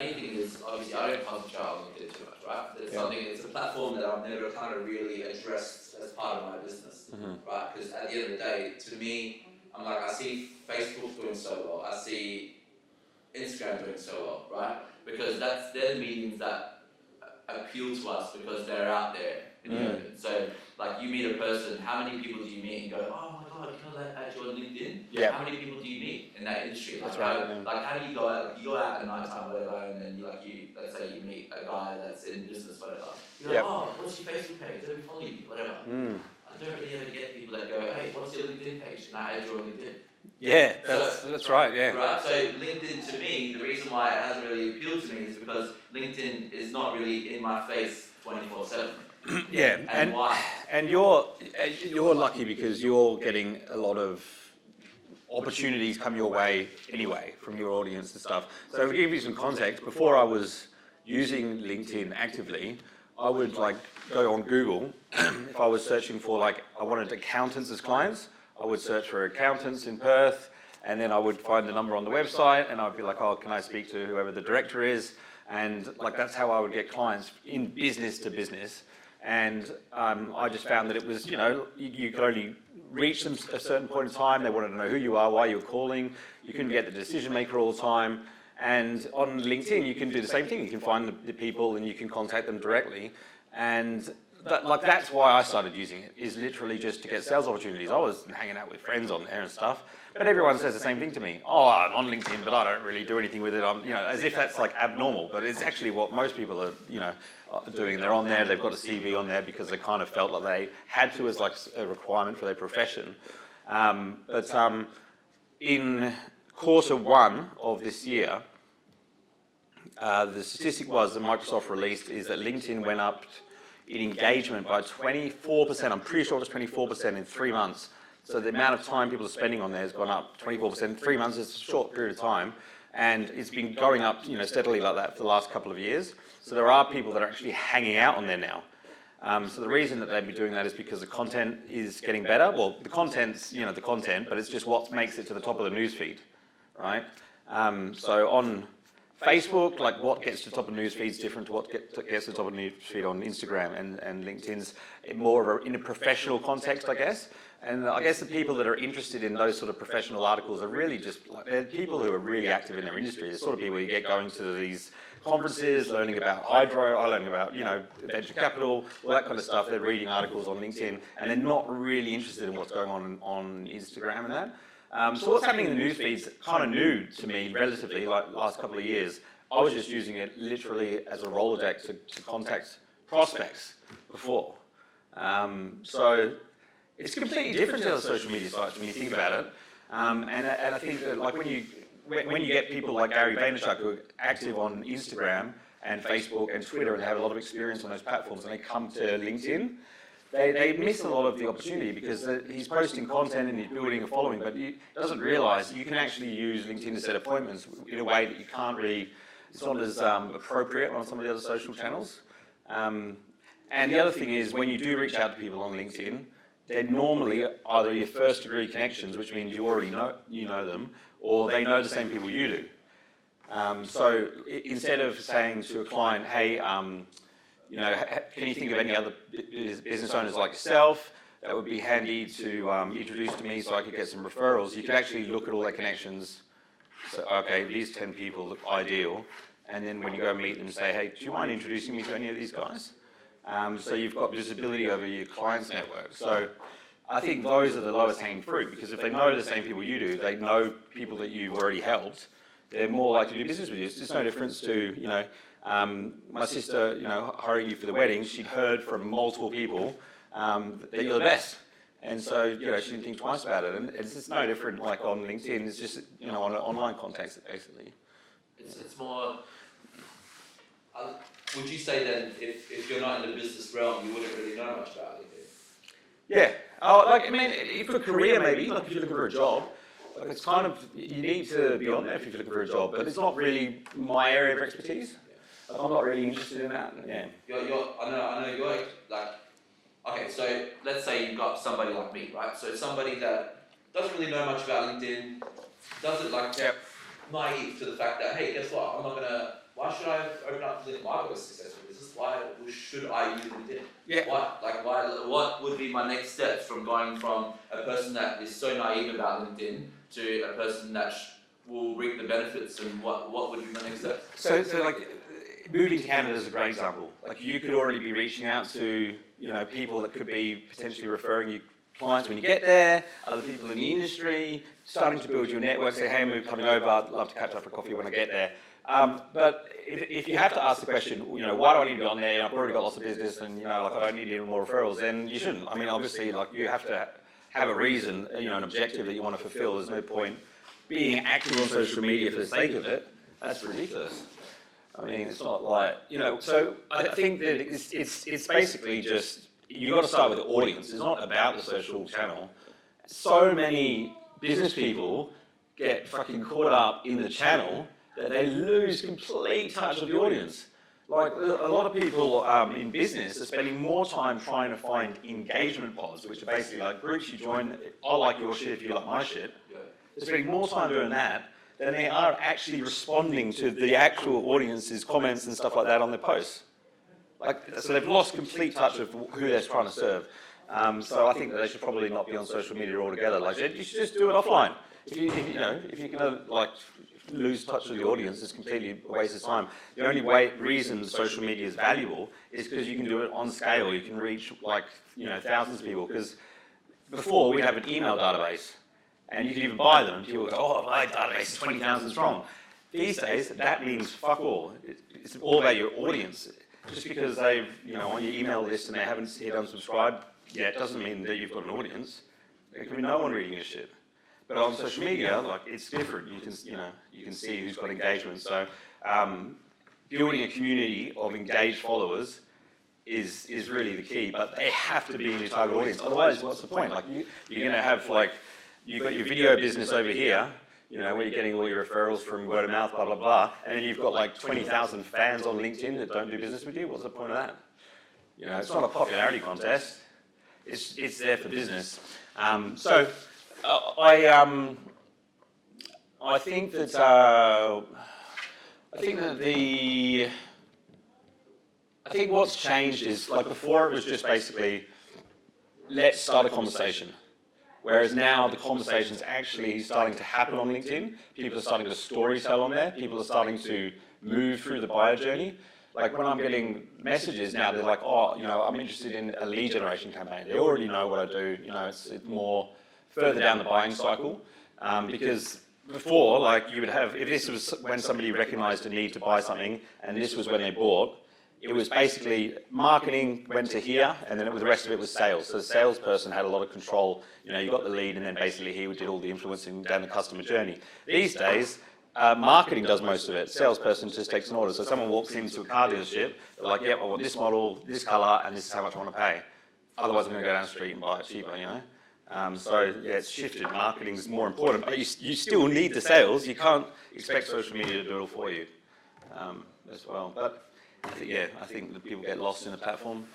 main thing is, obviously, I don't concentrate on LinkedIn too much, right? It's a platform that I've never kind of really addressed as part of my business, right? Because at the end of the day, to me, I'm like, I see Facebook doing so well, I see Instagram doing so well, right? Because they're the mediums that appeal to us because they're out there in the open. So, like, you meet a person, how many people do you meet and go, oh my god, you know that page on LinkedIn? Yeah. How many people do you meet in that industry? That's right. Like, how do you go out? You go out at night time, whatever, and then let's say you meet a guy that's in business, whatever. You're like, oh, what's your Facebook page? Let me follow you, whatever. I don't really ever get people that go, hey, what's your LinkedIn page? And I add you on LinkedIn. Yeah, that's right, yeah. Right, so LinkedIn to me, the reason why it hasn't really appealed to me is because LinkedIn is not really in my face 24/7. Yeah, and why? And you're lucky because you're getting a lot of opportunities come your way anyway from your audience and stuff. So to give you some context, before I was using LinkedIn actively, I would like go on Google. If I was searching for I wanted accountants as clients, I would search for accountants in Perth, and then I would find the number on the website, and I'd be like, oh, can I speak to whoever the director is? And that's how I would get clients in business to business. And I just found that it was, you could only reach them at a certain point in time. They wanted to know who you are, why you're calling. You couldn't get the decision maker all the time. And on LinkedIn, you can do the same thing. You can find the people and you can contact them directly. And that's why I started using it, is literally just to get sales opportunities. I was hanging out with friends on there and stuff, but everyone says the same thing to me. Oh, I'm on LinkedIn, but I don't really do anything with it. I'm, as if that's abnormal, but it's actually what most people are, doing. They're on there, they've got a CV on there because they kind of felt like they had to as a requirement for their profession. In Q1 of this year, the statistic was that Microsoft released is that LinkedIn went up in engagement by 24%. I'm pretty sure it was 24% in 3 months. So the amount of time people are spending on there has gone up 24%. 3 months is a short period of time, and it's been going up, steadily like that for the last couple of years. So there are people that are actually hanging out on there now. So the reason that they'd be doing that is because the content is getting better. Well, the content's, the content, but it's just what makes it to the top of the newsfeed, right? So on Facebook, what gets to the top of news feed is different to what gets to the top of news feed on Instagram, and LinkedIn's more in a professional context, I guess. And I guess the people that are interested in those sort of professional articles are really just they're people who are really active in their industry. The sort of people you get going to these conferences, learning about hydro, learning about venture capital, all that kind of stuff. They're reading articles on LinkedIn, and they're not really interested in what's going on Instagram and that. So what's happening in the news feeds kind of new to me, relatively, last couple of years. I was just using it literally as a Rolodex to contact prospects before. So it's completely different to other social media sites when you think about it. And I think that when you get people like Gary Vaynerchuk who are active on Instagram and Facebook and Twitter and have a lot of experience on those platforms, and they come to LinkedIn, they miss a lot of the opportunity because he's posting content and he's building a following, but he doesn't realise you can actually use LinkedIn to set appointments in a way that you can't really, it's not as appropriate on some of the other social channels. And the other thing is, when you do reach out to people on LinkedIn, they're normally either your first degree connections, which means you already know them, or they know the same people you do. So instead of saying to a client, hey, can you think of any other business owners like yourself that would be handy to introduce to me so I could get some referrals? You could actually look at all their connections. So, okay, these 10 people look ideal. And then when you go meet them, say, hey, do you mind introducing me to any of these guys? So you've got visibility over your clients' network. So I think those are the lowest hanging fruit, because if they know the same people you do, they know people that you've already helped, they're more likely to do business with you. It's just no difference to, my sister, hiring you for the wedding. She'd heard from multiple people that you're the best. And so, she didn't think twice about it. And it's just no different on LinkedIn. It's just, on an online context, basically. It's more... would you say then, if you're not in the business realm, you wouldn't really know much about LinkedIn? Yeah. For a career maybe, if you're looking for a job, it's kind of, you need to be on there if you're looking for a job, but it's not really my area of expertise. I'm not really interested in that. Yeah. I know you're okay, so let's say you've got somebody like me, right? So somebody that doesn't really know much about LinkedIn, doesn't naive to the fact that, hey, guess what? I'm not gonna why should I open up LinkedIn? Why got a successful business? Why should I use LinkedIn? Yeah. What would be my next steps from going from a person that is so naive about LinkedIn to a person that will reap the benefits, and what would be my next steps? So like, moving to Canada is a great example. Like, you could already be reaching out to, people that could be potentially referring you clients when you get there, other people in the industry, starting to build your network, say, hey, I'm coming over, I'd love to catch up for coffee when I get there. But if you have to ask the question, why do I need to be on there? I've already got lots of business and, I don't need any more referrals, then you shouldn't. I mean, obviously, like, you have to have a reason, an objective that you want to fulfill. There's no point being active on social media for the sake of it. That's ridiculous. I mean, it's not like, so I think that it's basically just, you've got to start with the audience. It's not about the social channel. So many business people get fucking caught up in the channel that they lose complete touch of the audience. Like, a lot of people in business are spending more time trying to find engagement pods, which are basically like groups you join. I like your shit if you like my shit. They're spending more time doing that than they are actually responding to the actual audience's comments and stuff like that on their posts. So they've lost complete touch of who they're trying to serve. So I think that they should probably not be on social media altogether. Like, you should just do it offline. If you're gonna lose touch with the audience, it's completely a waste of time. The only reason social media is valuable is because you can do it on scale. You can reach thousands of people. Because before we'd have an email database, and you could even buy them. People would go, oh, my database is 20,000 strong. These days, that means fuck all. It's all about your audience. Just because they've, on your email list and they haven't hit unsubscribe yet, doesn't mean that you've got an audience. There can be no one reading your shit. But on social media, it's different. You can see who's got engagement. So, building a community of engaged followers is really the key. But they have to be in your target audience. Otherwise, what's the point? You're going to have you've got your video business over here, where you're getting all your referrals from word of mouth, blah, blah, blah, and then you've got 20,000 fans on LinkedIn that don't do business with you. What's the point of that? It's not a popularity contest. It's there for business. I think what's changed is, before it was just basically, let's start a conversation. Whereas now the conversation's actually starting to happen on LinkedIn. People are starting to story tell on there. People are starting to move through the buyer journey. Like, when I'm getting messages now, they're like, oh, I'm interested in a lead generation campaign. They already know what I do. It's more further down the buying cycle. Because before, you would have, if this was when somebody recognized a need to buy something and this was when they bought, it was basically marketing went to here, and then the rest of it was sales. So the salesperson had a lot of control. You got the lead, and then basically he did all the influencing down the customer journey. These days, marketing does most of it. Salesperson just takes an order. So someone walks into a car dealership, they're like, yep, I want this model, this color, and this is how much I want to pay. Otherwise, I'm going to go down the street and buy it cheaper, it's shifted. Marketing is more important, but you still need the sales. You can't expect social media to do it all for you as well. But I think that people get lost in the platform.